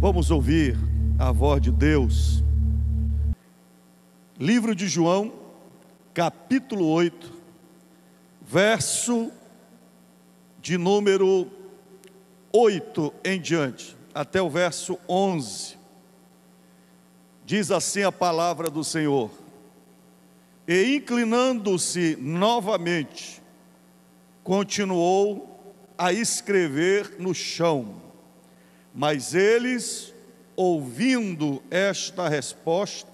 Vamos ouvir a voz de Deus. Livro de João, capítulo 8, verso de número 8 em diante, até o verso 11. Diz assim a palavra do Senhor: E inclinando-se novamente, continuou a escrever no chão. Mas eles, ouvindo esta resposta,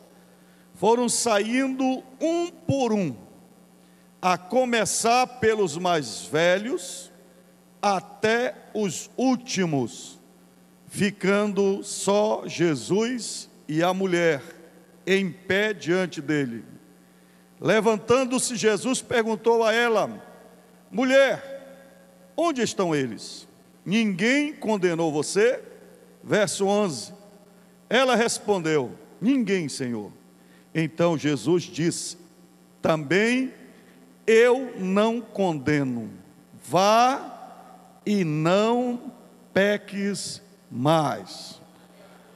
foram saindo um por um, a começar pelos mais velhos até os últimos, ficando só Jesus e a mulher em pé diante dele. Levantando-se, Jesus perguntou a ela: Mulher, onde estão eles? Ninguém condenou você? Verso 11. Ela respondeu: Ninguém, Senhor. Então Jesus disse: Também eu não condeno. Vá e não peques mais.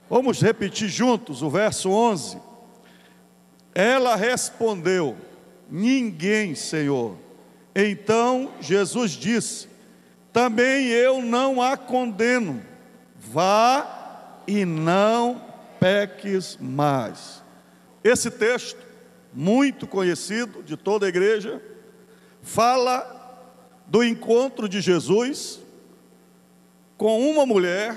Vamos repetir juntos o verso 11. Ela respondeu: Ninguém, Senhor. Então Jesus disse: Também eu não a condeno. Vá e não peques mais. Esse texto, muito conhecido de toda a igreja, fala do encontro de Jesus com uma mulher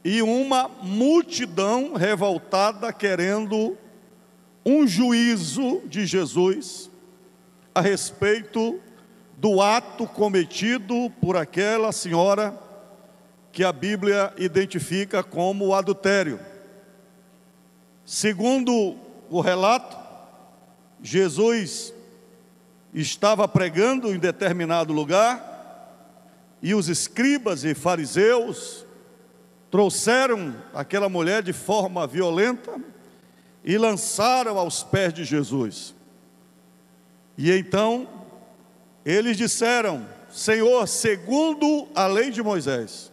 e uma multidão revoltada querendo um juízo de Jesus a respeito do ato cometido por aquela senhora que a Bíblia identifica como o adultério. Segundo o relato, Jesus estava pregando em determinado lugar e os escribas e fariseus trouxeram aquela mulher de forma violenta e lançaram aos pés de Jesus. E então eles disseram: Senhor, segundo a lei de Moisés,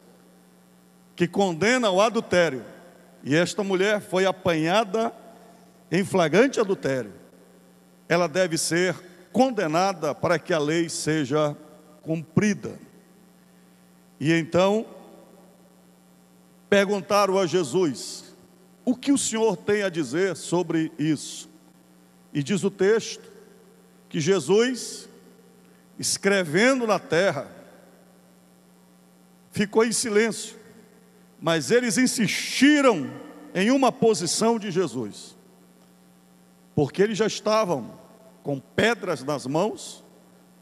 que condena o adultério, e esta mulher foi apanhada em flagrante adultério, ela deve ser condenada para que a lei seja cumprida. E então perguntaram a Jesus: o que o Senhor tem a dizer sobre isso? E diz o texto que Jesus, escrevendo na terra, ficou em silêncio, mas eles insistiram em uma posição de Jesus, porque eles já estavam com pedras nas mãos,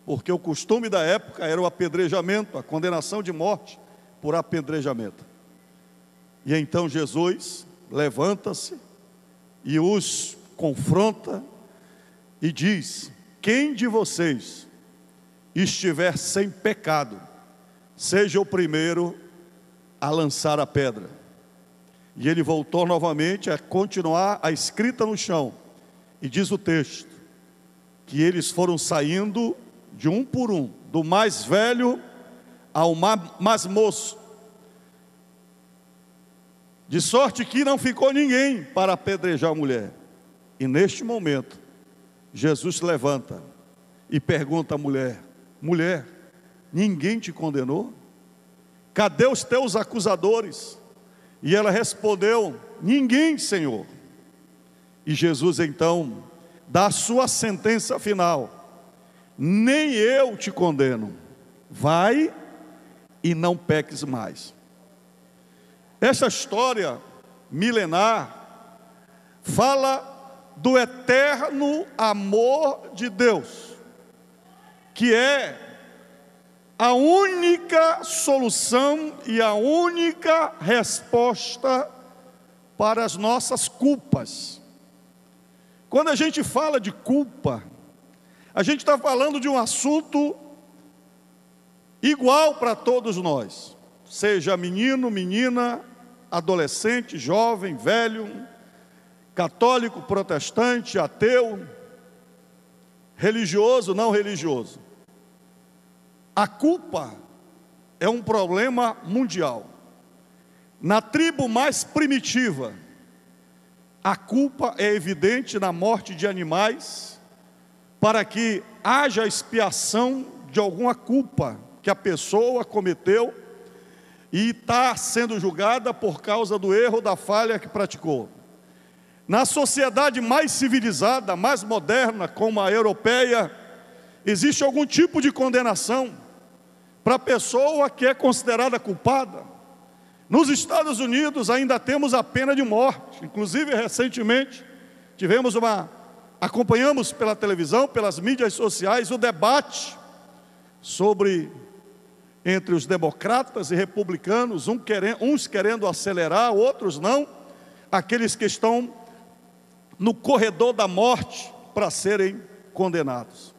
porque o costume da época era o apedrejamento, a condenação de morte por apedrejamento. E então Jesus levanta-se e os confronta e diz: quem de vocês estiver sem pecado, seja o primeiro a lançar a pedra. E ele voltou novamente a continuar a escrita no chão, e diz o texto que eles foram saindo de um por um, do mais velho ao mais moço, de sorte que não ficou ninguém para apedrejar a mulher. E neste momento Jesus se levanta e pergunta à mulher: mulher, ninguém te condenou? Cadê os teus acusadores? E ela respondeu: ninguém, Senhor. E Jesus então dá a sua sentença final: nem eu te condeno, vai e não peques mais. Essa história milenar fala do eterno amor de Deus, que é a única solução e a única resposta para as nossas culpas. Quando a gente fala de culpa, a gente está falando de um assunto igual para todos nós, seja menino, menina, adolescente, jovem, velho, católico, protestante, ateu, religioso, não religioso. A culpa é um problema mundial. Na tribo mais primitiva, a culpa é evidente na morte de animais, para que haja expiação de alguma culpa que a pessoa cometeu e está sendo julgada por causa do erro, da falha que praticou. Na sociedade mais civilizada, mais moderna, como a europeia, existe algum tipo de condenação para a pessoa que é considerada culpada. Nos Estados Unidos ainda temos a pena de morte. Inclusive, recentemente, acompanhamos pela televisão, pelas mídias sociais, o debate entre os democratas e republicanos, uns querendo acelerar, outros não, aqueles que estão no corredor da morte para serem condenados.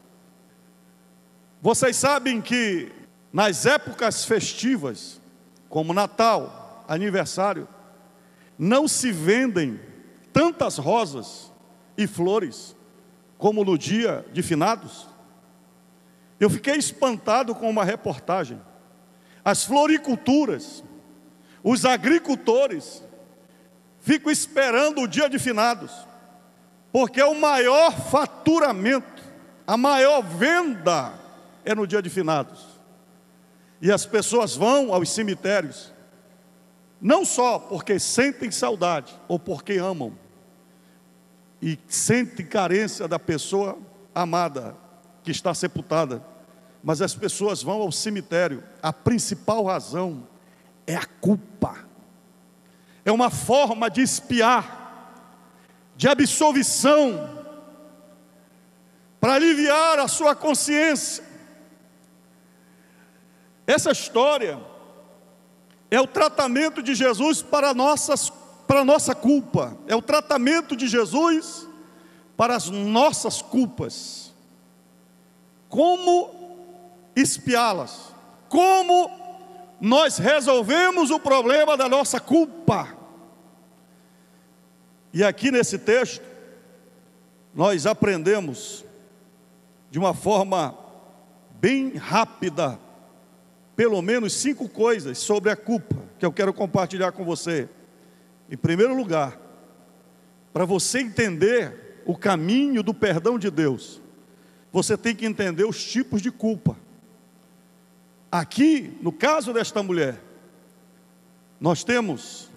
Vocês sabem que nas épocas festivas, como Natal, aniversário, não se vendem tantas rosas e flores como no dia de finados. Eu fiquei espantado com uma reportagem. As floriculturas, os agricultores ficam esperando o dia de finados, porque o maior faturamento, a maior venda é no dia de finados. E as pessoas vão aos cemitérios, não só porque sentem saudade, ou porque amam, e sentem carência da pessoa amada, que está sepultada, mas as pessoas vão ao cemitério. A principal razão é a culpa. É uma forma de expiar, de absolvição, para aliviar a sua consciência. Essa história é o tratamento de Jesus para a nossa culpa. É o tratamento de Jesus para as nossas culpas. Como expiá-las? Como nós resolvemos o problema da nossa culpa? E aqui nesse texto, nós aprendemos de uma forma bem rápida, pelo menos 5 coisas sobre a culpa, que eu quero compartilhar com você. Em primeiro lugar, para você entender o caminho do perdão de Deus, você tem que entender os tipos de culpa. Aqui, no caso desta mulher, nós temos,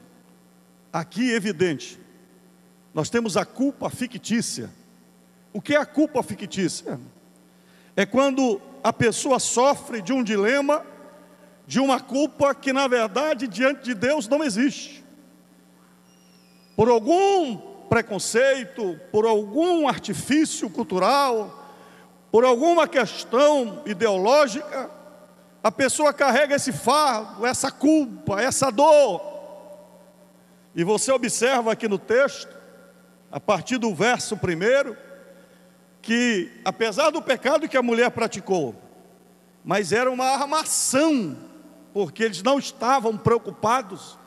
aqui evidente, nós temos a culpa fictícia. O que é a culpa fictícia? É quando a pessoa sofre de um dilema, de uma culpa que na verdade diante de Deus não existe. Por algum preconceito, por algum artifício cultural, por alguma questão ideológica, a pessoa carrega esse fardo, essa culpa, essa dor. E você observa aqui no texto, a partir do verso 1, que apesar do pecado que a mulher praticou, mas era uma armação, porque eles não estavam preocupados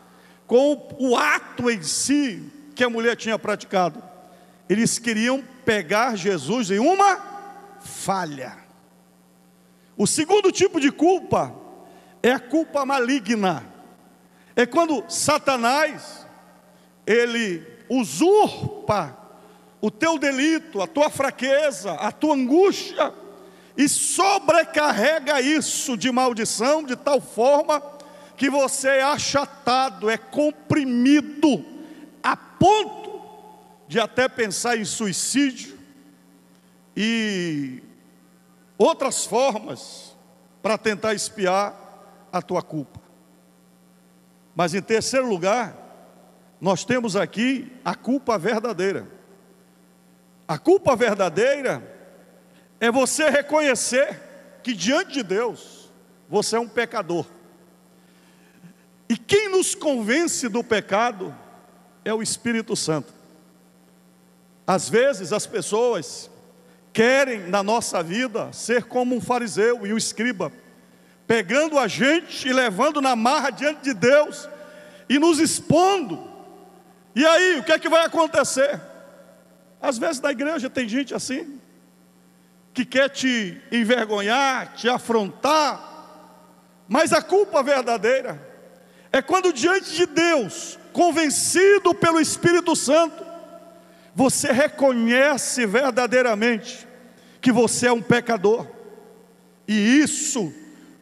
com o ato em si que a mulher tinha praticado. Eles queriam pegar Jesus em uma falha. O segundo tipo de culpa é a culpa maligna. É quando Satanás, ele usurpa o teu delito, a tua fraqueza, a tua angústia, e sobrecarrega isso de maldição, de tal forma que você é achatado, é comprimido, a ponto de até pensar em suicídio e outras formas para tentar expiar a tua culpa. Mas em terceiro lugar, nós temos aqui a culpa verdadeira. A culpa verdadeira é você reconhecer que diante de Deus você é um pecador. E quem nos convence do pecado é o Espírito Santo. Às vezes as pessoas querem na nossa vida ser como um fariseu e um escriba, pegando a gente e levando na marra diante de Deus e nos expondo. E aí, o que é que vai acontecer? Às vezes na igreja tem gente assim, que quer te envergonhar, te afrontar, mas a culpa verdadeira É quando diante de Deus, convencido pelo Espírito Santo, você reconhece verdadeiramente que você é um pecador. E isso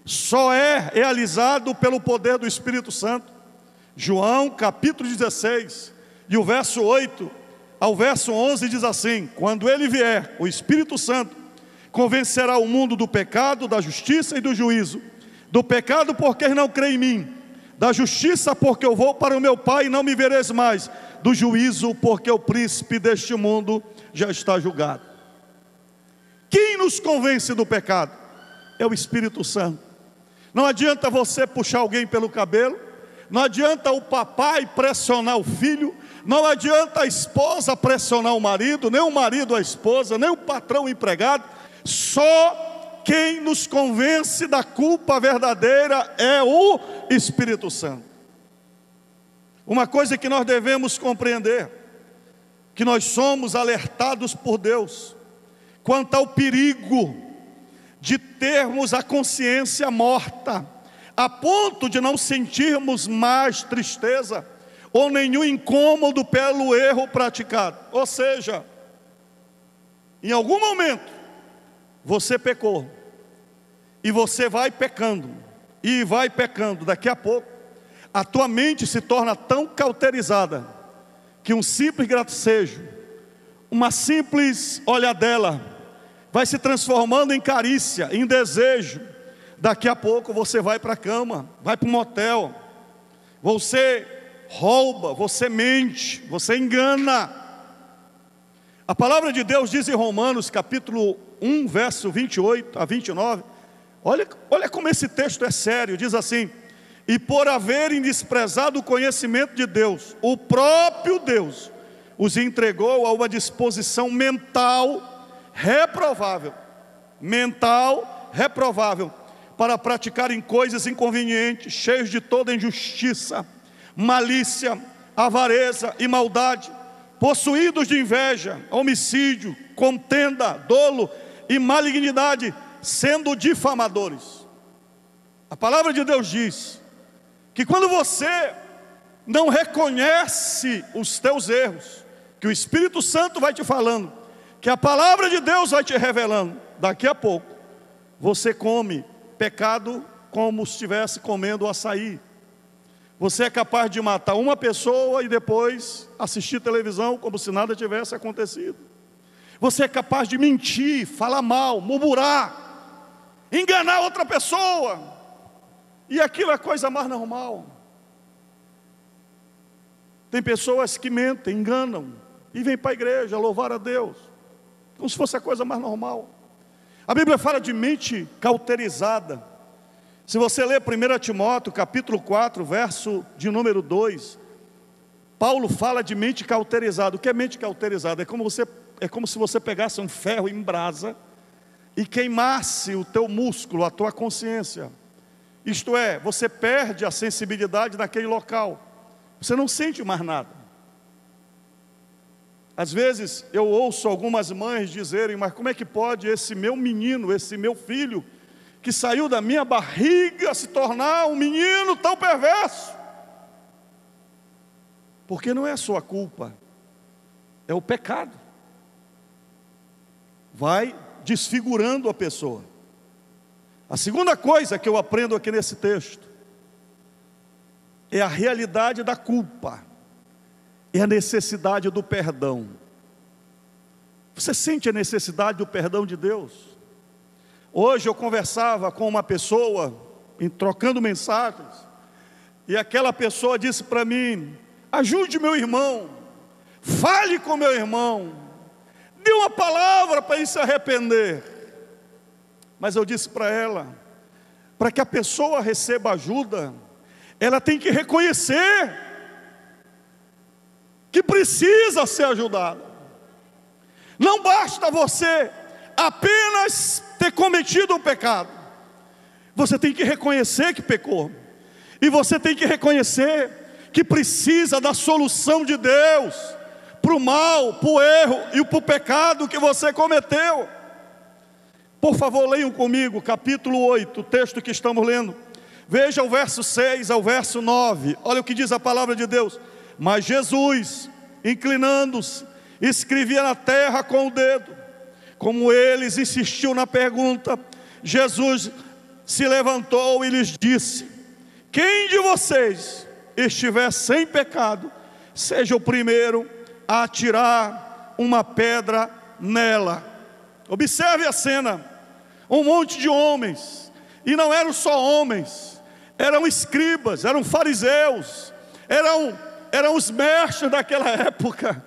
só é realizado pelo poder do Espírito Santo. João capítulo 16, e o verso 8 ao verso 11 diz assim: quando ele vier, o Espírito Santo convencerá o mundo do pecado, da justiça e do juízo. Do pecado porque não crê em mim, da justiça porque eu vou para o meu Pai e não me vereis mais, do juízo porque o príncipe deste mundo já está julgado. Quem nos convence do pecado? É o Espírito Santo. Não adianta você puxar alguém pelo cabelo, não adianta o papai pressionar o filho, não adianta a esposa pressionar o marido, nem o marido a esposa, nem o patrão o empregado. Só quem nos convence da culpa verdadeira é o Espírito Santo. Uma coisa que nós devemos compreender, que nós somos alertados por Deus quanto ao perigo de termos a consciência morta, a ponto de não sentirmos mais tristeza ou nenhum incômodo pelo erro praticado. Ou seja, em algum momento você pecou, e você vai pecando, e vai pecando. Daqui a pouco a tua mente se torna tão cauterizada, que um simples gracejo, uma simples olhadela, vai se transformando em carícia, em desejo. Daqui a pouco você vai para a cama, vai para um motel, você rouba, você mente, você engana. A palavra de Deus diz em Romanos capítulo 1, verso 28 a 29, olha como esse texto é sério. Diz assim: e por haverem desprezado o conhecimento de Deus, o próprio Deus os entregou a uma disposição mental reprovável, para praticarem coisas inconvenientes, cheios de toda injustiça, malícia, avareza e maldade, possuídos de inveja, homicídio, contenda, dolo e malignidade, sendo difamadores. A palavra de Deus diz que quando você não reconhece os teus erros, que o Espírito Santo vai te falando, que a palavra de Deus vai te revelando, daqui a pouco você come pecado como se estivesse comendo açaí. Você é capaz de matar uma pessoa e depois assistir televisão como se nada tivesse acontecido. Você é capaz de mentir, falar mal, murmurar, enganar outra pessoa, e aquilo é a coisa mais normal. Tem pessoas que mentem, enganam, e vêm para a igreja louvar a Deus, como se fosse a coisa mais normal. A Bíblia fala de mente cauterizada. Se você ler 1 Timóteo capítulo 4, verso de número 2, Paulo fala de mente cauterizada. O que é mente cauterizada? É como se você pegasse um ferro em brasa e queimasse o teu músculo, a tua consciência. Isto é, você perde a sensibilidade naquele local, você não sente mais nada. Às vezes eu ouço algumas mães dizerem: mas como é que pode esse meu menino, esse meu filho, que saiu da minha barriga, se tornar um menino tão perverso? Porque não é a sua culpa, é o pecado. Vai desfigurando a pessoa. A segunda coisa que eu aprendo aqui nesse texto é a realidade da culpa, é a necessidade do perdão. Você sente a necessidade do perdão de Deus? Hoje eu conversava com uma pessoa, trocando mensagens, e aquela pessoa disse para mim: ajude meu irmão, fale com meu irmão, dê uma palavra para ele se arrepender. Mas eu disse para ela, para que a pessoa receba ajuda, ela tem que reconhecer que precisa ser ajudada. Não basta você apenas ter cometido um pecado, você tem que reconhecer que pecou, e você tem que reconhecer que precisa da solução de Deus para o mal, para o erro e para o pecado que você cometeu. Por favor, leiam comigo capítulo 8, o texto que estamos lendo, Veja o verso 6 ao verso 9. Olha o que diz a palavra de Deus. Mas Jesus, inclinando-se, escrevia na terra com o dedo. Como eles insistiu na pergunta, Jesus se levantou e lhes disse: quem de vocês estiver sem pecado, seja o primeiro a atirar uma pedra nela. Observe a cena. Um monte de homens, e não eram só homens, eram escribas, eram fariseus, eram os mestres daquela época.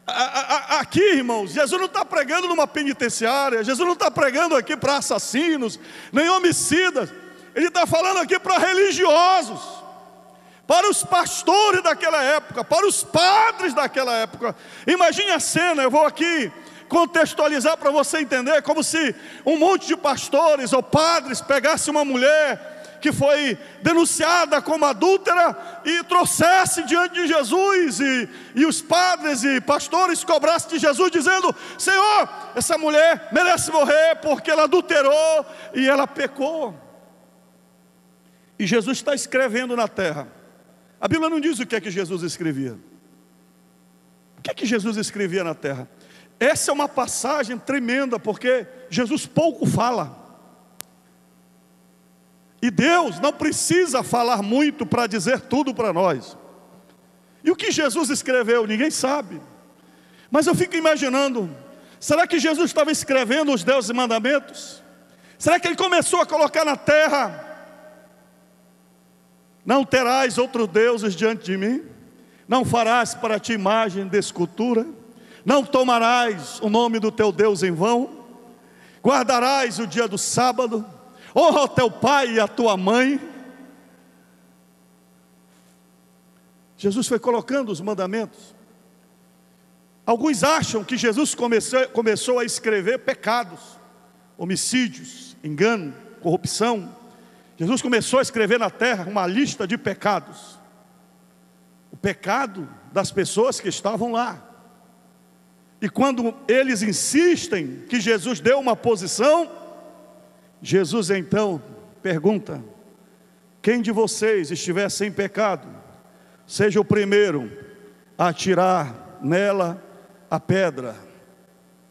Aqui, irmãos, Jesus não está pregando numa penitenciária, Jesus não está pregando aqui para assassinos, nem homicidas. Ele está falando aqui para religiosos, para os pastores daquela época, para os padres daquela época. Imagine a cena. Eu vou aqui contextualizar para você entender, como se um monte de pastores ou padres pegasse uma mulher que foi denunciada como adúltera e trouxesse diante de Jesus, e os padres e pastores cobrassem de Jesus dizendo: Senhor, essa mulher merece morrer porque ela adulterou e ela pecou. E Jesus está escrevendo na terra. A Bíblia não diz o que é que Jesus escrevia. O que é que Jesus escrevia na terra? Essa é uma passagem tremenda, porque Jesus pouco fala. E Deus não precisa falar muito para dizer tudo para nós. E o que Jesus escreveu, ninguém sabe. Mas eu fico imaginando, será que Jesus estava escrevendo os 10 mandamentos? Será que ele começou a colocar na terra: não terás outros deuses diante de mim, não farás para ti imagem de escultura, não tomarás o nome do teu Deus em vão, guardarás o dia do sábado, honra o teu pai e a tua mãe. Jesus foi colocando os mandamentos. Alguns acham que Jesus começou a escrever pecados, homicídios, engano, corrupção. Jesus começou a escrever na terra uma lista de pecados. O pecado das pessoas que estavam lá. E quando eles insistem que Jesus deu uma posição, Jesus então pergunta: quem de vocês estiver sem pecado, seja o primeiro a atirar nela a pedra.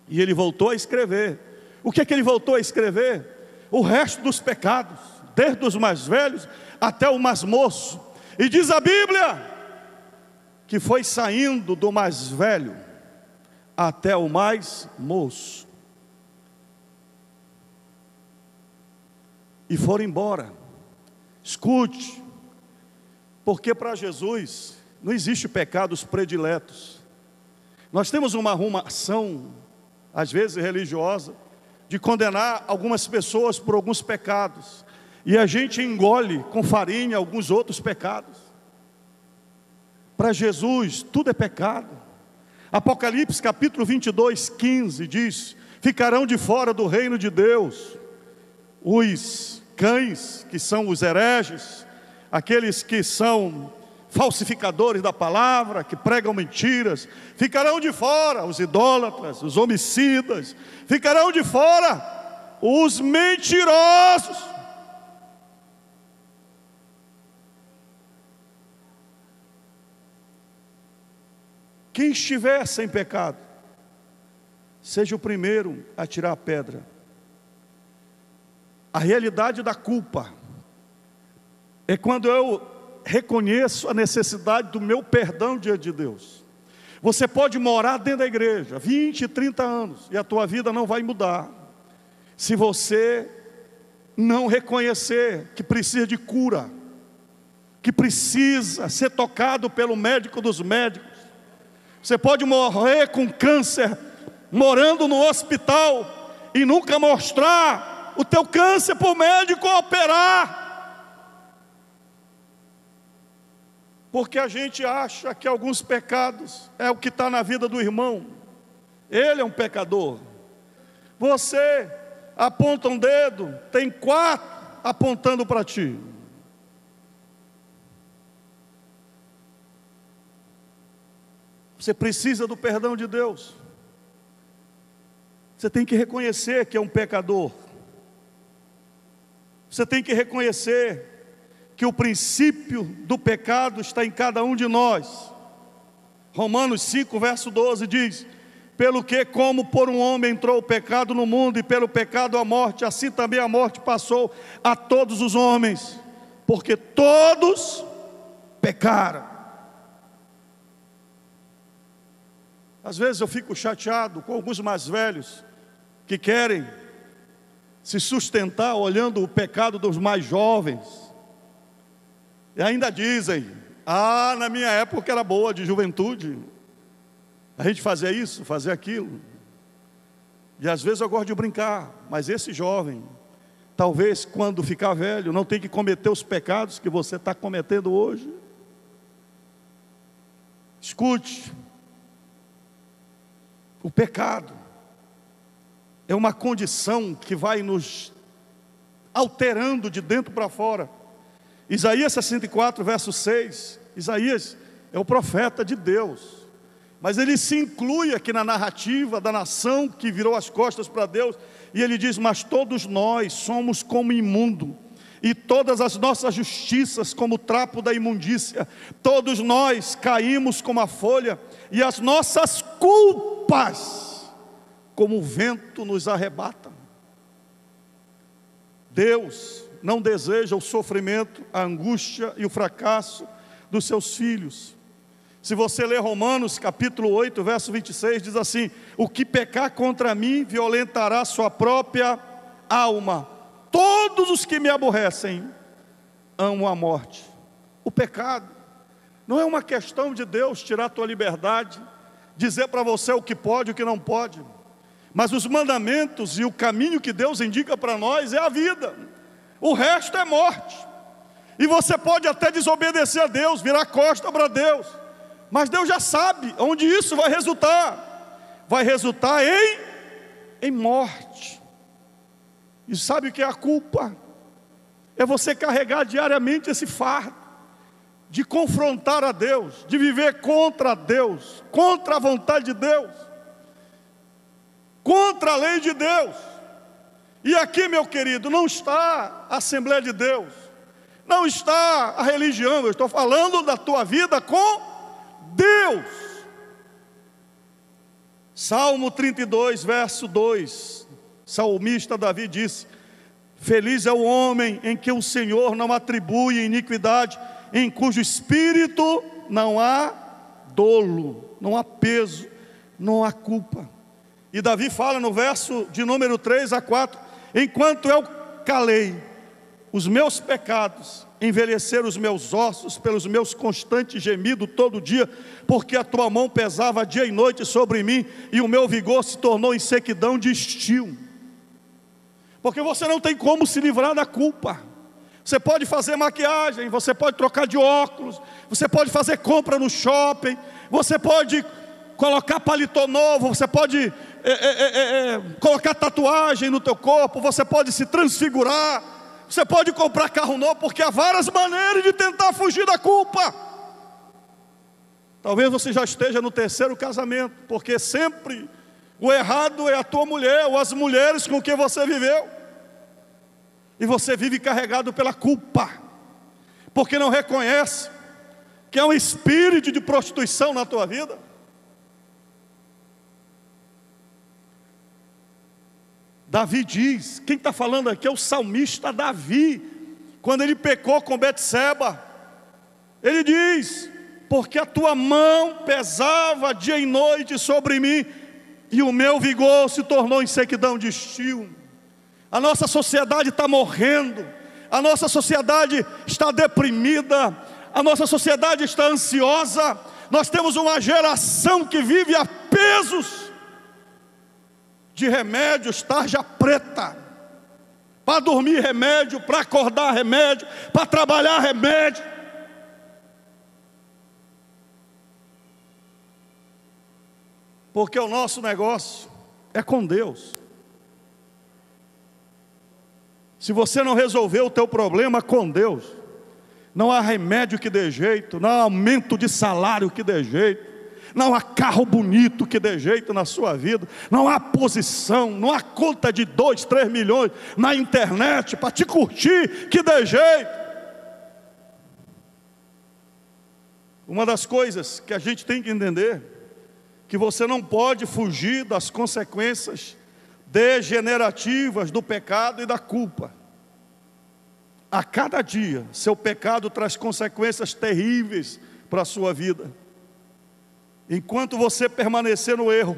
E ele voltou a escrever. O que é que ele voltou a escrever? O resto dos pecados, desde os mais velhos até o mais moço. E diz a Bíblia que foi saindo do mais velho até o mais moço, e foram embora. Escute, porque para Jesus não existe pecados prediletos. Nós temos uma arrumação, às vezes religiosa, de condenar algumas pessoas por alguns pecados, e a gente engole com farinha alguns outros pecados. Para Jesus tudo é pecado. Apocalipse capítulo 22, 15 diz: ficarão de fora do reino de Deus os cães, que são os hereges, aqueles que são falsificadores da palavra, que pregam mentiras. Ficarão de fora os idólatras, os homicidas. Ficarão de fora os mentirosos. Quem estiver sem pecado, seja o primeiro a tirar a pedra. A realidade da culpa é quando eu reconheço a necessidade do meu perdão diante de Deus. Você pode morar dentro da igreja 20, 30 anos e a tua vida não vai mudar, se você não reconhecer que precisa de cura, que precisa ser tocado pelo médico dos médicos. Você pode morrer com câncer, morando no hospital, e nunca mostrar o teu câncer para o médico operar. Porque a gente acha que alguns pecados é o que está na vida do irmão. Ele é um pecador. Você aponta um dedo, tem 4 apontando para ti. Você precisa do perdão de Deus. Você tem que reconhecer que é um pecador. Você tem que reconhecer que o princípio do pecado está em cada um de nós. Romanos 5, verso 12 diz: pelo que, como por um homem entrou o pecado no mundo, e pelo pecado a morte, assim também a morte passou a todos os homens, porque todos pecaram. Às vezes eu fico chateado com alguns mais velhos que querem se sustentar olhando o pecado dos mais jovens, e ainda dizem: ah, na minha época era boa, de juventude, a gente fazia isso, fazia aquilo. E às vezes eu gosto de brincar, mas esse jovem, talvez quando ficar velho, não tem que cometer os pecados que você está cometendo hoje. Escute, o pecado é uma condição que vai nos alterando de dentro para fora. Isaías 64, verso 6, Isaías é o profeta de Deus, mas ele se inclui aqui na narrativa da nação que virou as costas para Deus, e ele diz: mas todos nós somos como imundo, e todas as nossas justiças como trapo da imundícia, todos nós caímos como a folha, e as nossas culpas como o vento nos arrebata. Deus não deseja o sofrimento, a angústia e o fracasso dos seus filhos. Se você ler Romanos capítulo 8, verso 26, diz assim: o que pecar contra mim violentará sua própria alma. Todos os que me aborrecem amam a morte. O pecado não é uma questão de Deus tirar a tua liberdade, dizer para você o que pode e o que não pode, mas os mandamentos e o caminho que Deus indica para nós é a vida, o resto é morte. E você pode até desobedecer a Deus, virar costa para Deus, mas Deus já sabe onde isso vai resultar. Vai resultar em morte. E sabe o que é a culpa? É você carregar diariamente esse fardo de confrontar a Deus, de viver contra Deus, contra a vontade de Deus, contra a lei de Deus. E aqui, meu querido, não está a Assembleia de Deus, não está a religião, eu estou falando da tua vida com Deus. Salmo 32, verso 2, salmista Davi disse: feliz é o homem em que o Senhor não atribui iniquidade, em cujo espírito não há dolo, não há peso, não há culpa. E Davi fala no verso de número 3 a 4: enquanto eu calei os meus pecados, envelheceram os meus ossos pelos meus constantes gemidos todo dia, porque a tua mão pesava dia e noite sobre mim, e o meu vigor se tornou em sequidão de estio. Porque você não tem como se livrar da culpa. Você pode fazer maquiagem, você pode trocar de óculos, você pode fazer compra no shopping, você pode colocar paletó novo, você pode colocar tatuagem no teu corpo, você pode se transfigurar, você pode comprar carro novo, porque há várias maneiras de tentar fugir da culpa. Talvez você já esteja no terceiro casamento, porque sempre o errado é a tua mulher, ou as mulheres com quem você viveu, e você vive carregado pela culpa, porque não reconhece que é um espírito de prostituição na tua vida. Davi diz, quem está falando aqui é o salmista Davi, quando ele pecou com Betseba, ele diz: porque a tua mão pesava dia e noite sobre mim, e o meu vigor se tornou em sequidão de estio. A nossa sociedade está morrendo, a nossa sociedade está deprimida, a nossa sociedade está ansiosa, nós temos uma geração que vive a pesos de remédios, tarja preta, para dormir remédio, para acordar remédio, para trabalhar remédio. Porque o nosso negócio é com Deus. Se você não resolver o teu problema com Deus, não há remédio que dê jeito, não há aumento de salário que dê jeito, não há carro bonito que dê jeito na sua vida, não há posição, não há conta de 2, 3 milhões na internet para te curtir que dê jeito. Uma das coisas que a gente tem que entender, que você não pode fugir das consequências degenerativas do pecado e da culpa. A cada dia, seu pecado traz consequências terríveis para a sua vida. Enquanto você permanecer no erro,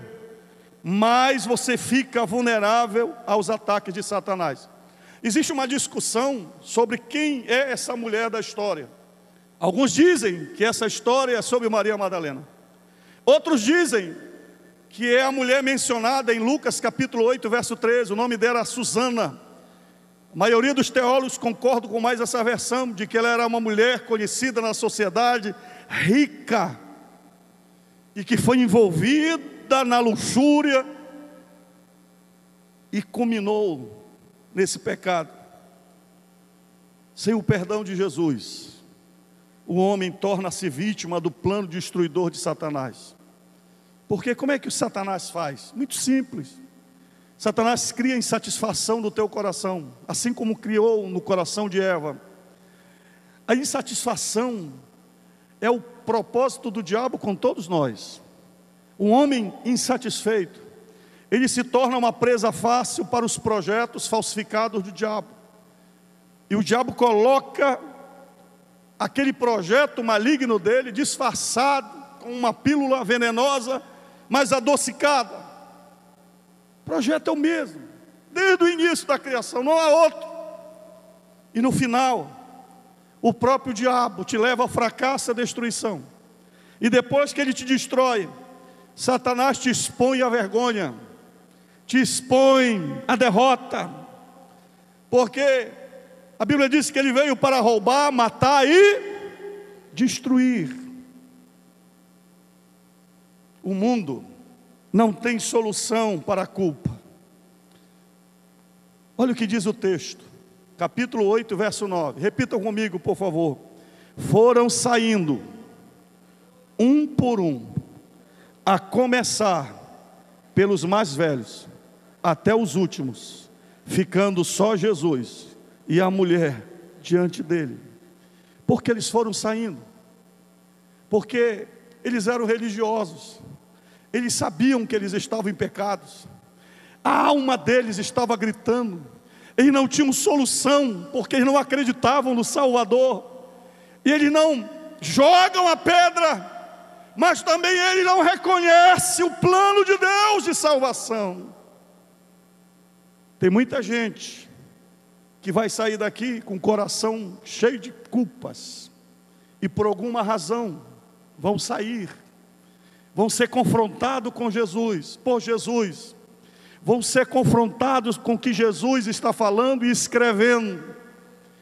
mais você fica vulnerável aos ataques de Satanás. Existe uma discussão sobre quem é essa mulher da história. Alguns dizem que essa história é sobre Maria Madalena. Outros dizem que é a mulher mencionada em Lucas capítulo 8, verso 13. O nome dela era Susana. A maioria dos teólogos concordam com mais essa versão, de que ela era uma mulher conhecida na sociedade, rica, e que foi envolvida na luxúria e culminou nesse pecado. Sem o perdão de Jesus, o homem torna-se vítima do plano destruidor de Satanás. Porque como é que o Satanás faz? Muito simples. Satanás cria insatisfação no teu coração, assim como criou no coração de Eva. A insatisfação é o propósito do diabo com todos nós. Um homem insatisfeito, ele se torna uma presa fácil para os projetos falsificados do diabo. E o diabo coloca aquele projeto maligno dele, disfarçado, com uma pílula venenosa, mas adocicada. O projeto é o mesmo, desde o início da criação, não há outro. E no final, o próprio diabo te leva ao fracasso e à destruição. E depois que ele te destrói, Satanás te expõe à vergonha, te expõe à derrota. Porque a Bíblia diz que ele veio para roubar, matar e destruir. O mundo não tem solução para a culpa. Olha o que diz o texto, capítulo 8, verso 9. Repitam comigo, por favor. Foram saindo, um por um, a começar pelos mais velhos, até os últimos, ficando só Jesus e a mulher diante dele. Porque eles foram saindo? Porque eles eram religiosos. Eles sabiam que eles estavam em pecados. A alma deles estava gritando. Eles não tinham solução, porque eles não acreditavam no Salvador. E eles não jogam a pedra, mas também eles não reconhecem o plano de Deus de salvação. Tem muita gente que vai sair daqui com o coração cheio de culpas, e por alguma razão vão sair, vão ser confrontados com Jesus, por Jesus, vão ser confrontados com o que Jesus está falando e escrevendo.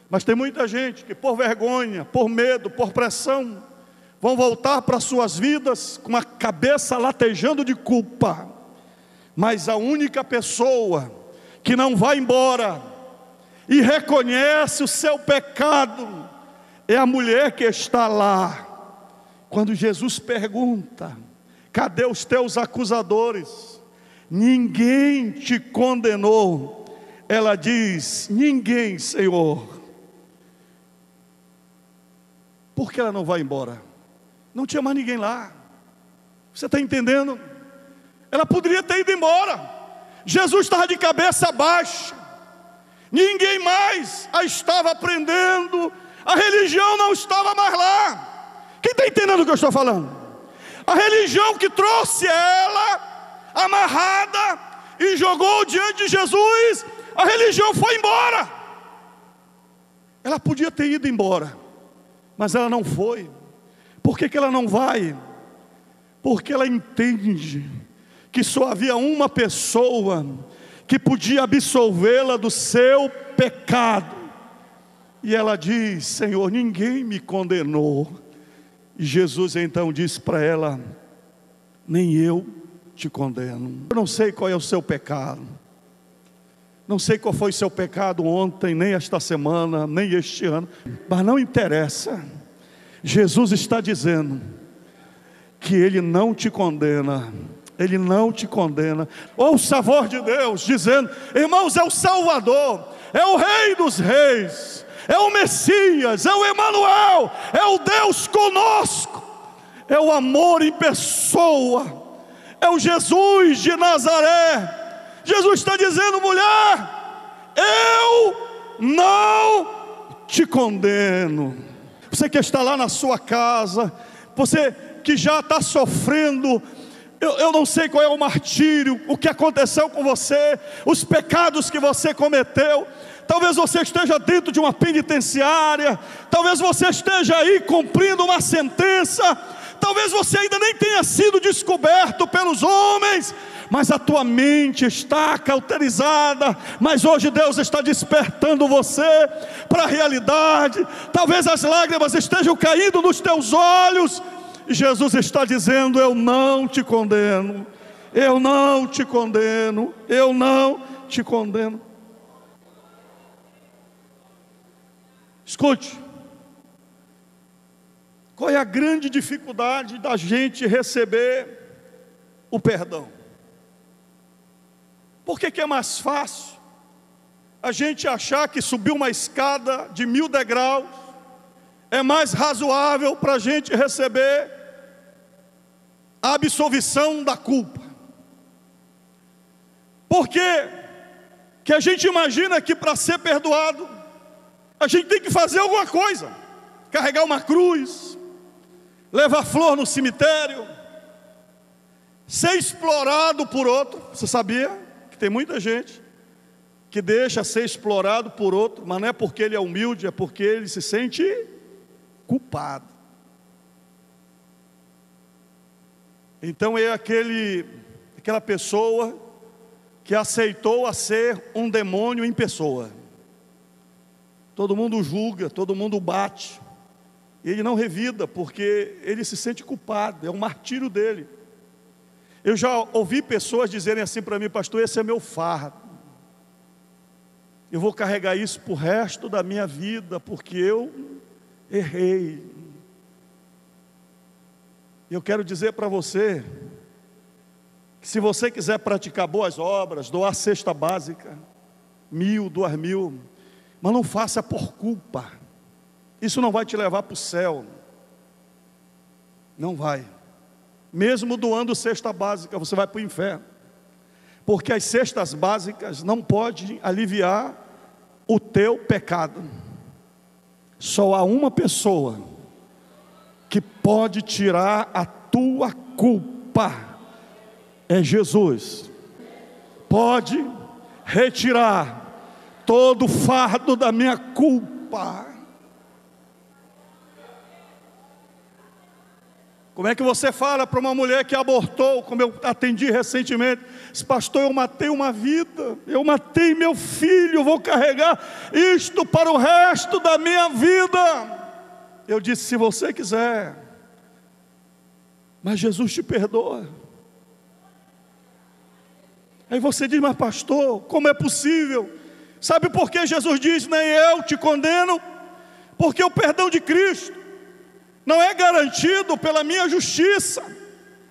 Mas tem muita gente que por vergonha, por medo, por pressão, vão voltar para suas vidas com a cabeça latejando de culpa. Mas a única pessoa que não vai embora e reconhece o seu pecado é a mulher que está lá. Quando Jesus pergunta: cadê os teus acusadores? Ninguém te condenou? Ela diz: ninguém, Senhor. Por que ela não vai embora? Não tinha mais ninguém lá. Você está entendendo? Ela poderia ter ido embora. Jesus estava de cabeça baixa. Ninguém mais a estava prendendo. A religião não estava mais lá. Quem está entendendo o que eu estou falando? A religião que trouxe ela amarrada e jogou diante de Jesus, a religião foi embora. Ela podia ter ido embora, mas ela não foi. Por que ela não vai? Porque ela entende que só havia uma pessoa que podia absolvê-la do seu pecado. E ela diz: Senhor, ninguém me condenou. E Jesus então disse para ela: nem eu te condeno. Eu não sei qual é o seu pecado. Não sei qual foi o seu pecado ontem, nem esta semana, nem este ano. Mas não interessa. Jesus está dizendo que Ele não te condena. Ele não te condena. Ouça a voz de Deus dizendo: irmãos, é o Salvador, é o Rei dos Reis, é o Messias, é o Emanuel, é o Deus conosco. é o amor em pessoa, é o Jesus de Nazaré. Jesus está dizendo: mulher, eu não te condeno. Você que está lá na sua casa, você que já está sofrendo, eu não sei qual é o martírio, o que aconteceu com você, os pecados que você cometeu. Talvez você esteja dentro de uma penitenciária, talvez você esteja aí cumprindo uma sentença, talvez você ainda nem tenha sido descoberto pelos homens, mas a tua mente está cauterizada. Mas hoje Deus está despertando você para a realidade. Talvez as lágrimas estejam caindo nos teus olhos, e Jesus está dizendo: eu não te condeno, eu não te condeno, eu não te condeno. Escute, qual é a grande dificuldade da gente receber o perdão? Por que é mais fácil a gente achar que subir uma escada de 1000 degraus é mais razoável para a gente receber a absolvição da culpa? Por que a gente imagina que para ser perdoado a gente tem que fazer alguma coisa, carregar uma cruz, levar flor no cemitério, ser explorado por outro? Você sabia que tem muita gente que deixa ser explorado por outro, mas não é porque ele é humilde, é porque ele se sente culpado. Então é aquela pessoa que aceitou a ser um demônio em pessoa. Todo mundo julga, todo mundo bate, ele não revida, porque ele se sente culpado, é um martírio dele. Eu já ouvi pessoas dizerem assim para mim: pastor, esse é meu fardo, eu vou carregar isso para o resto da minha vida, porque eu errei. Eu quero dizer para você, que se você quiser praticar boas obras, doar cesta básica, 1000, 2000, mas não faça por culpa. Isso não vai te levar para o céu, não vai. Mesmo doando cesta básica, você vai para o inferno, porque as cestas básicas não podem aliviar o teu pecado. Só há uma pessoa que pode tirar a tua culpa, é Jesus. Pode retirar todo o fardo da minha culpa. Como é que você fala para uma mulher que abortou, como eu atendi recentemente? Diz: pastor, eu matei uma vida, eu matei meu filho, eu vou carregar isto para o resto da minha vida. Eu disse: se você quiser, mas Jesus te perdoa. Aí você diz: mas pastor, como é possível? Sabe por que Jesus diz: nem eu te condeno? Porque o perdão de Cristo não é garantido pela minha justiça,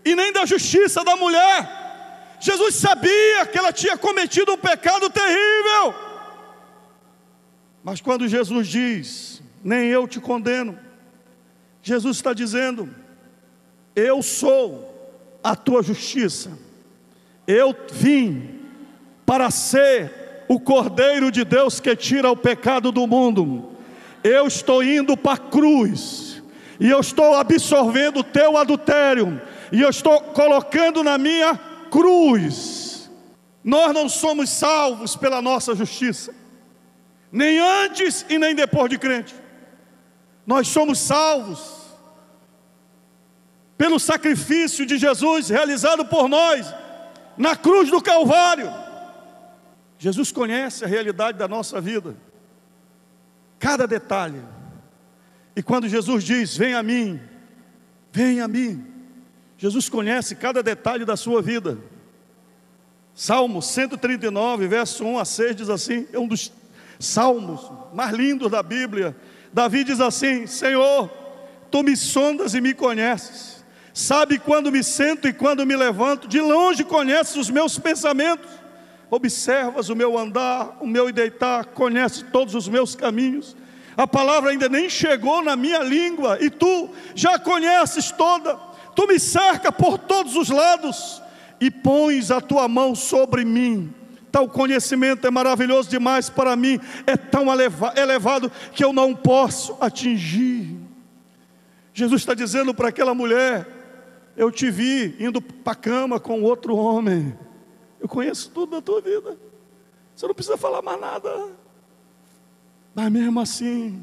e nem da justiça da mulher. Jesus sabia que ela tinha cometido um pecado terrível, mas quando Jesus diz: nem eu te condeno, Jesus está dizendo: eu sou a tua justiça, eu vim para ser o Cordeiro de Deus que tira o pecado do mundo. Eu estou indo para a cruz, e eu estou absorvendo o teu adultério, e eu estou colocando na minha cruz. Nós não somos salvos pela nossa justiça, nem antes e nem depois de crente. Nós somos salvos pelo sacrifício de Jesus realizado por nós na cruz do Calvário. Jesus conhece a realidade da nossa vida, cada detalhe. E quando Jesus diz: vem a mim, Jesus conhece cada detalhe da sua vida. Salmo 139, verso 1 a 6 diz assim, é um dos salmos mais lindos da Bíblia. Davi diz assim: Senhor, tu me sondas e me conheces, sabe quando me sento e quando me levanto, de longe conheces os meus pensamentos, observas o meu andar, o meu deitar, conheces todos os meus caminhos. A palavra ainda nem chegou na minha língua, e tu já conheces toda. tu me cerca por todos os lados e pões a tua mão sobre mim. Tal conhecimento é maravilhoso demais para mim, é tão elevado que eu não posso atingir. Jesus está dizendo para aquela mulher: eu te vi indo para a cama com outro homem, eu conheço tudo da tua vida, você não precisa falar mais nada, mas mesmo assim,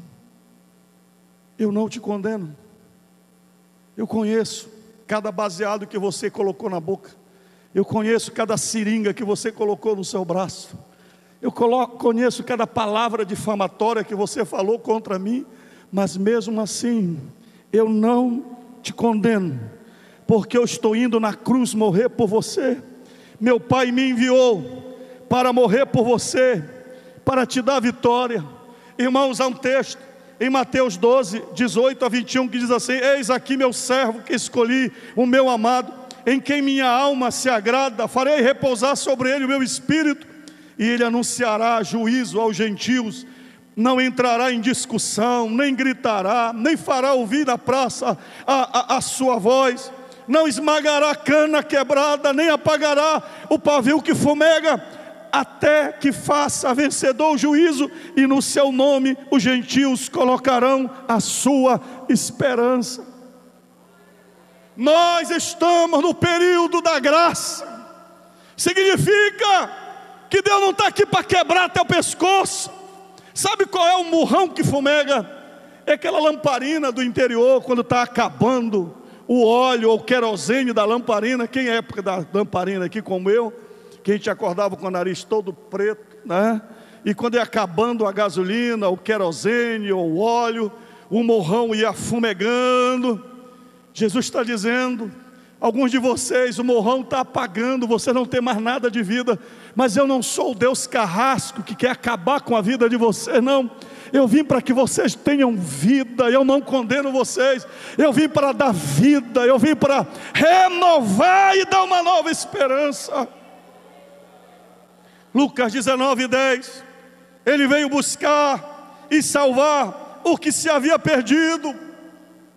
eu não te condeno. Eu conheço cada baseado que você colocou na boca, eu conheço cada seringa que você colocou no seu braço, eu conheço cada palavra difamatória que você falou contra mim, mas mesmo assim, eu não te condeno, porque eu estou indo na cruz morrer por você. Meu Pai me enviou para morrer por você, para te dar vitória. Irmãos, há um texto em Mateus 12, 18 a 21, que diz assim: eis aqui meu servo que escolhi, o meu amado, em quem minha alma se agrada, farei repousar sobre ele o meu espírito, e ele anunciará juízo aos gentios, não entrará em discussão, nem gritará, nem fará ouvir na praça a sua voz, não esmagará cana quebrada, nem apagará o pavio que fumega, até que faça vencedor o juízo, e no seu nome os gentios colocarão a sua esperança. Nós estamos no período da graça. Significa que Deus não está aqui para quebrar teu pescoço. Sabe qual é o murrão que fumega? É aquela lamparina do interior, quando está acabando o óleo ou o querosene da lamparina. Quem é a época da lamparina aqui como eu, que a gente acordava com o nariz todo preto, né? E quando ia acabando a gasolina, o querosene ou o óleo, o morrão ia fumegando. Jesus está dizendo: alguns de vocês, o morrão está apagando, você não tem mais nada de vida, mas eu não sou o Deus carrasco que quer acabar com a vida de vocês, não. Eu vim para que vocês tenham vida, eu não condeno vocês, eu vim para dar vida, eu vim para renovar e dar uma nova esperança. Lucas 19:10, ele veio buscar e salvar o que se havia perdido,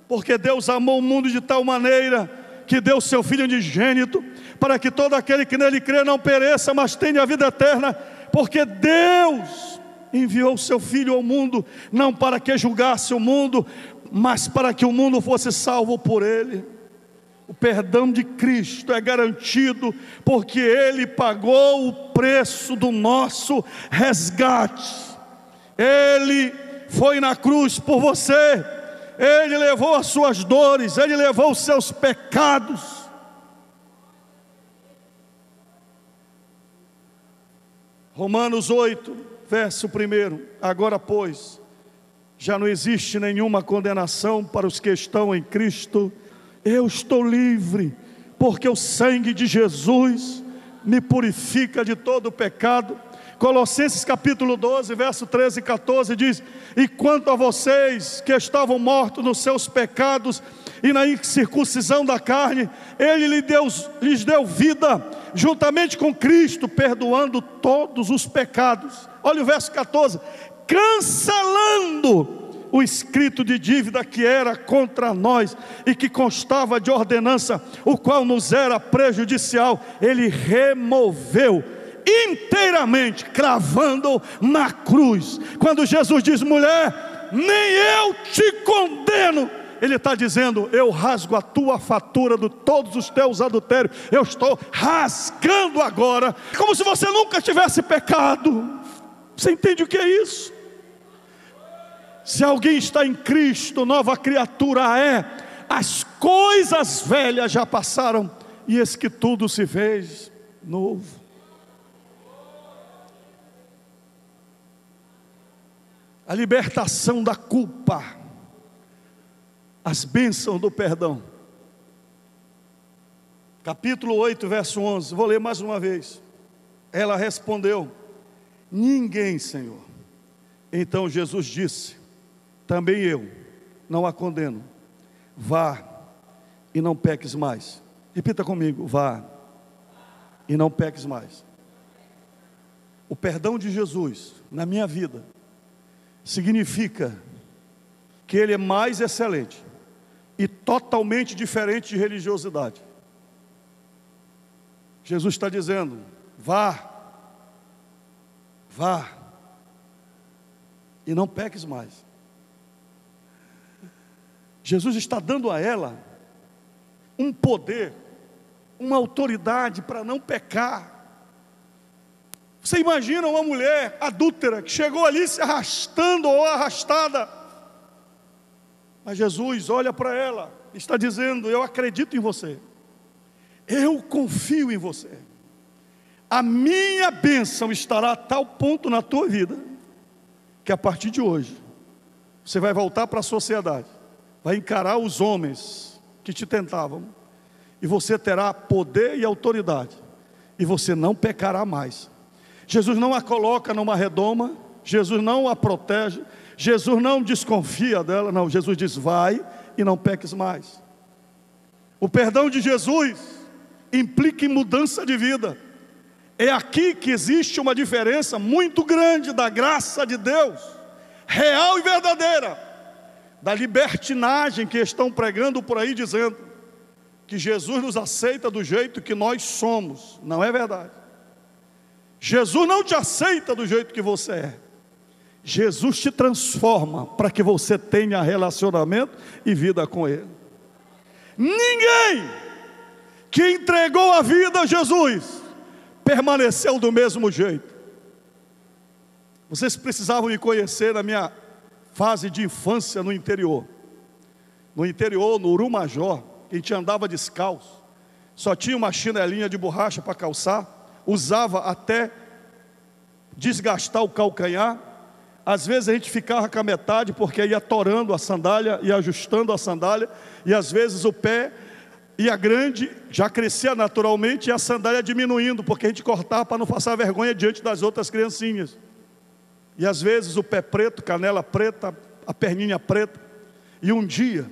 porque Deus amou o mundo de tal maneira que deu seu Filho unigênito, para que todo aquele que nele crê não pereça, mas tenha a vida eterna. Porque Deus enviou o seu Filho ao mundo, não para que julgasse o mundo, mas para que o mundo fosse salvo por ele. O perdão de Cristo é garantido, porque Ele pagou o preço do nosso resgate. Ele foi na cruz por você, Ele levou as suas dores, Ele levou os seus pecados. Romanos 8, verso 1: agora pois, já não existe nenhuma condenação para os que estão em Cristo. Eu estou livre, porque o sangue de Jesus me purifica de todo o pecado. Colossenses capítulo 12, verso 13 e 14 diz: e quanto a vocês que estavam mortos nos seus pecados e na incircuncisão da carne, Ele lhes deu vida, juntamente com Cristo, perdoando todos os pecados. Olha o verso 14: cancelando o escrito de dívida que era contra nós e que constava de ordenança, o qual nos era prejudicial, Ele removeu inteiramente, cravando na cruz. Quando Jesus diz: mulher, nem eu te condeno, Ele está dizendo: eu rasgo a tua fatura de todos os teus adultérios, eu estou rasgando agora, como se você nunca tivesse pecado. Você entende o que é isso? Se alguém está em Cristo, nova criatura é. As coisas velhas já passaram, e eis que tudo se fez novo. A libertação da culpa, as bênçãos do perdão. Capítulo 8, verso 11, vou ler mais uma vez. Ela respondeu: ninguém, Senhor. Então Jesus disse: também eu não a condeno, vá e não peques mais. Repita comigo: vá e não peques mais. O perdão de Jesus na minha vida significa que Ele é mais excelente e totalmente diferente de religiosidade. Jesus está dizendo: vá, e não peques mais. Jesus está dando a ela um poder, uma autoridade para não pecar. Você imagina uma mulher adúltera que chegou ali se arrastando ou arrastada, mas Jesus olha para ela e está dizendo: eu acredito em você, eu confio em você, a minha bênção estará a tal ponto na tua vida, que a partir de hoje, você vai voltar para a sociedade, vai encarar os homens que te tentavam, e você terá poder e autoridade, e você não pecará mais. Jesus não a coloca numa redoma, Jesus não a protege, Jesus não desconfia dela, não. Jesus diz: vai e não peques mais. O perdão de Jesus implica em mudança de vida. É aqui que existe uma diferença muito grande da graça de Deus, real e verdadeira, da libertinagem que estão pregando por aí, dizendo que Jesus nos aceita do jeito que nós somos. Não é verdade. Jesus não te aceita do jeito que você é. Jesus te transforma para que você tenha relacionamento e vida com Ele. Ninguém que entregou a vida a Jesus permaneceu do mesmo jeito. Vocês precisavam me conhecer na minha fase de infância no interior. No interior, no Urumajó, a gente andava descalço, só tinha uma chinelinha de borracha para calçar, usava até desgastar o calcanhar. Às vezes a gente ficava com a metade, porque ia torando a sandália, ia ajustando a sandália, e às vezes o pé ia grande, já crescia naturalmente, e a sandália diminuindo, porque a gente cortava para não passar vergonha diante das outras criancinhas. E às vezes o pé preto, canela preta, a perninha preta. E um dia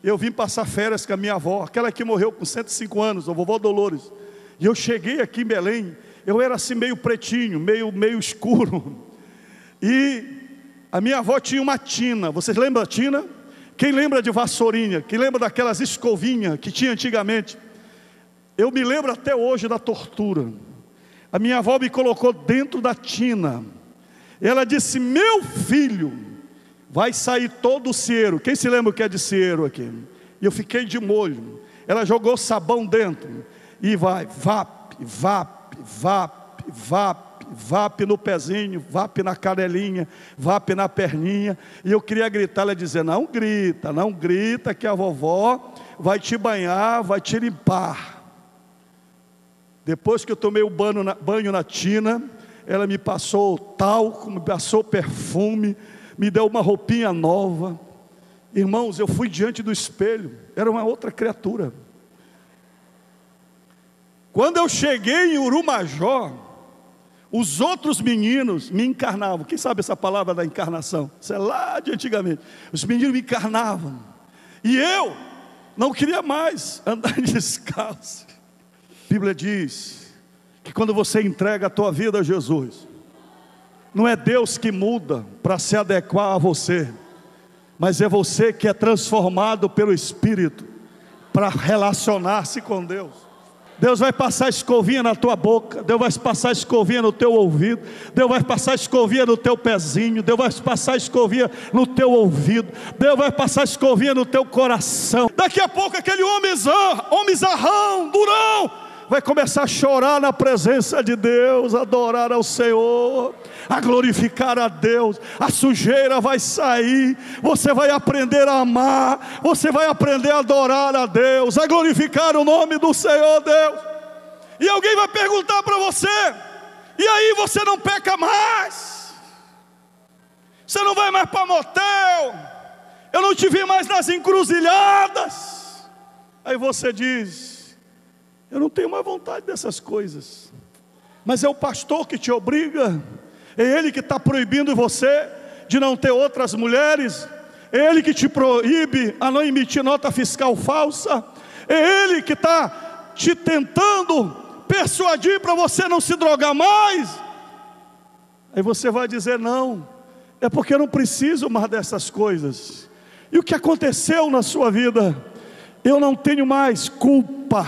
eu vim passar férias com a minha avó, aquela que morreu com 105 anos, a vovó Dolores. E eu cheguei aqui em Belém, eu era assim meio pretinho, meio escuro. E a minha avó tinha uma tina. Vocês lembram da tina? Quem lembra de vassourinha? Quem lembra daquelas escovinhas que tinha antigamente? Eu me lembro até hoje da tortura. A minha avó me colocou dentro da tina. Ela disse: meu filho, vai sair todo o cieiro. Quem se lembra o que é de cieiro aqui? E eu fiquei de molho. Ela jogou sabão dentro. E vai, vape no pezinho, vape na canelinha, vape na perninha. E eu queria gritar, ela dizer: não grita que a vovó vai te banhar, vai te limpar. Depois que eu tomei o banho na tina, ela me passou talco, me passou perfume, me deu uma roupinha nova. Irmãos, eu fui diante do espelho, era uma outra criatura. Quando eu cheguei em Urumajó, os outros meninos me encarnavam. Quem sabe essa palavra da encarnação? Isso é lá de antigamente. Os meninos me encarnavam, e eu não queria mais andar descalço. A Bíblia diz que quando você entrega a tua vida a Jesus, não é Deus que muda para se adequar a você, mas é você que é transformado pelo Espírito para relacionar-se com Deus. Deus vai passar escovinha na tua boca, Deus vai passar escovinha no teu ouvido, Deus vai passar escovinha no teu pezinho, Deus vai passar escovinha no teu ouvido, Deus vai passar escovinha no teu coração. Daqui a pouco aquele homem zarrão, durão, vai começar a chorar na presença de Deus, a adorar ao Senhor, a glorificar a Deus. A sujeira vai sair, você vai aprender a amar, você vai aprender a adorar a Deus, a glorificar o nome do Senhor Deus. E alguém vai perguntar para você: e aí, você não peca mais? Você não vai mais para motel? Eu não te vi mais nas encruzilhadas? Aí você diz: eu não tenho mais vontade dessas coisas. Mas é o pastor que te obriga, é ele que está proibindo você de não ter outras mulheres, é ele que te proíbe a não emitir nota fiscal falsa, é ele que está te tentando persuadir para você não se drogar mais. Aí você vai dizer: não, é porque eu não preciso mais dessas coisas. E o que aconteceu na sua vida? Eu não tenho mais culpa.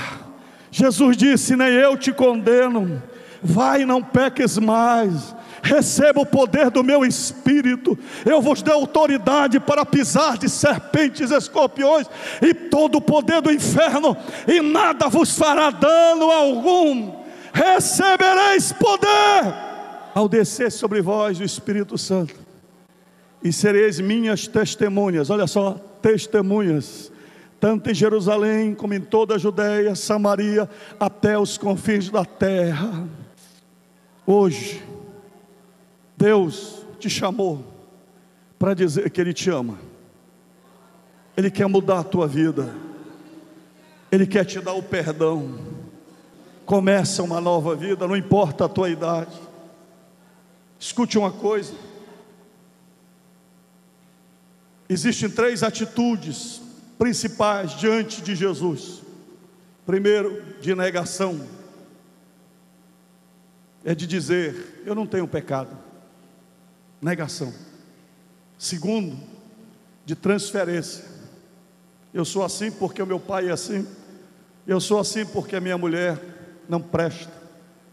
Jesus disse: nem eu te condeno, vai, não peques mais, receba o poder do meu Espírito, eu vos dei autoridade para pisar de serpentes, escorpiões e todo o poder do inferno, e nada vos fará dano algum. Recebereis poder ao descer sobre vós o Espírito Santo, e sereis minhas testemunhas. Olha só, testemunhas, tanto em Jerusalém como em toda a Judéia, Samaria, até os confins da terra. Hoje Deus te chamou para dizer que Ele te ama. Ele quer mudar a tua vida. Ele quer te dar o perdão. Começa uma nova vida, não importa a tua idade. Escute uma coisa: existem 3 atitudes principais diante de Jesus. Primeiro, de negação, é de dizer: eu não tenho pecado. Negação. Segundo, de transferência: eu sou assim porque o meu pai é assim, eu sou assim porque a minha mulher não presta.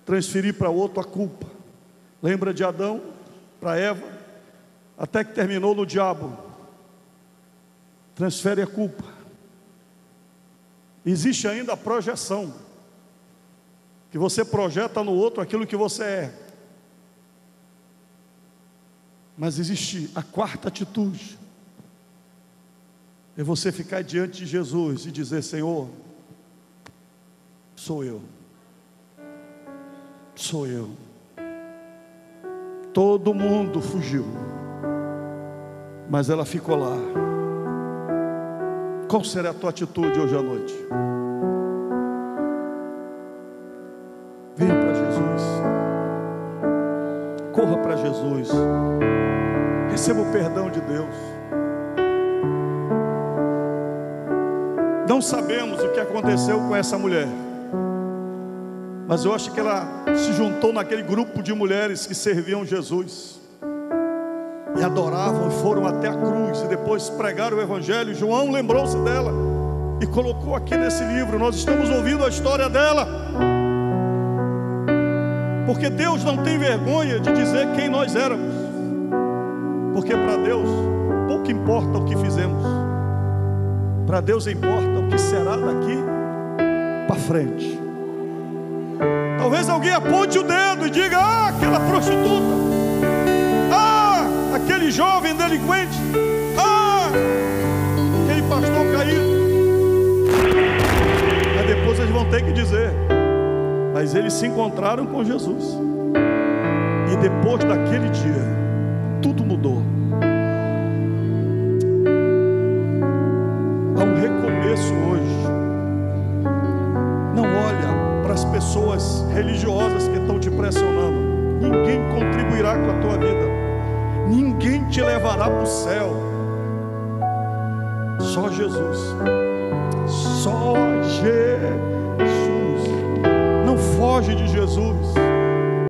Transferir para outro a culpa. Lembra de Adão para Eva, até que terminou no diabo. Transfere a culpa. Existe ainda a projeção, que você projeta no outro aquilo que você é. Mas existe a 4ª atitude, é você ficar diante de Jesus e dizer: Senhor, sou eu. Sou eu. Todo mundo fugiu, mas ela ficou lá. Qual será a tua atitude hoje à noite? Venha para Jesus. Corra para Jesus. Receba o perdão de Deus. Não sabemos o que aconteceu com essa mulher, mas eu acho que ela se juntou naquele grupo de mulheres que serviam Jesus e adoravam, e foram até a cruz, e depois pregaram o Evangelho. João lembrou-se dela e colocou aqui nesse livro. Nós estamos ouvindo a história dela, porque Deus não tem vergonha de dizer quem nós éramos, porque para Deus pouco importa o que fizemos, para Deus importa o que será daqui para frente. Talvez alguém aponte o dedo e diga: ah, aquela prostituta, ah, aquele jovem delinquente, ah, aquele pastor caído. Mas depois eles vão ter que dizer: mas eles se encontraram com Jesus, e depois daquele dia tudo mudou. Há um recomeço hoje. Não olha para as pessoas religiosas que estão te pressionando. Ninguém contribuirá com a tua vida, ninguém te levará para o céu. Só Jesus. Só Jesus. Não foge de Jesus.